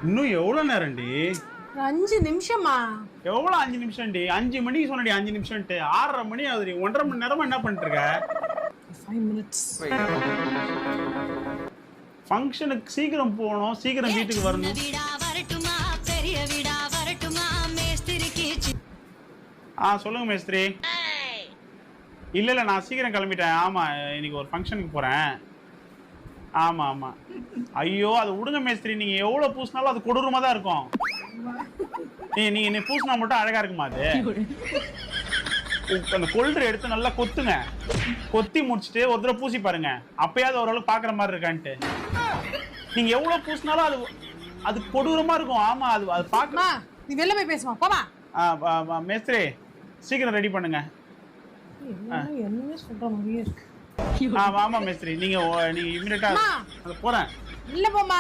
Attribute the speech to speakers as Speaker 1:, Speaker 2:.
Speaker 1: இன்னும் எவ்வளவு நேரம்டி?
Speaker 2: 5 நிமிஷமா?
Speaker 1: எவ்வளவு 5 நிமிஷம்டி? 5 மணிக்கு சொன்னடி 5 நிமிஷம்ட்டு. 6:30 மணி ஆகுதுடி. 1.5 மணி நேரமா என்ன பண்ணிட்டு இருக்க?
Speaker 2: 5 minutes.
Speaker 1: ஃபங்க்ஷனுக்கு சீக்கிரம் போகணும், சீக்கிரம் வீட்டுக்கு வரணும். சொல்லுங்க மேஸ்திரி. இல்ல நான் சீக்கிரம் கிளம்பிட்டேன். ஆமா இன்னைக்கு ஒரு ஃபங்க்ஷனுக்கு போறேன். ஆமா ஐயோ அது விடுங்க மேஸ்திரி. நீங்க எவ்வளவு பூசினாலும் அது கொடூரமா தான் இருக்கும். நீங்க பூசினா மட்டும் அழகா இருக்குமா? அது அந்த கொல்டர் எடுத்து நல்லா கொத்துங்க. கொத்தி முடிச்சுட்டு ஒரு தடவை பூசி பாருங்க. அப்பயாவது ஓரளவுக்கு பாக்குற மாதிரி இருக்கான்ட்டு. நீங்க எவ்வளவு பூசினாலும் அது கொடூரமா இருக்கும். ஆமா அது பாக்க.
Speaker 2: நீ வெளில போய் பேசுமா போமா.
Speaker 1: மேஸ்திரி சீக்கிரம் ரெடி பண்ணுங்க.
Speaker 2: என்ன சொல்ற மாதிரியே இருக்கு.
Speaker 1: ஆமா மேஸ்திரி நீங்க இமிடியேட்டா போறேன்.
Speaker 2: இல்ல போமா.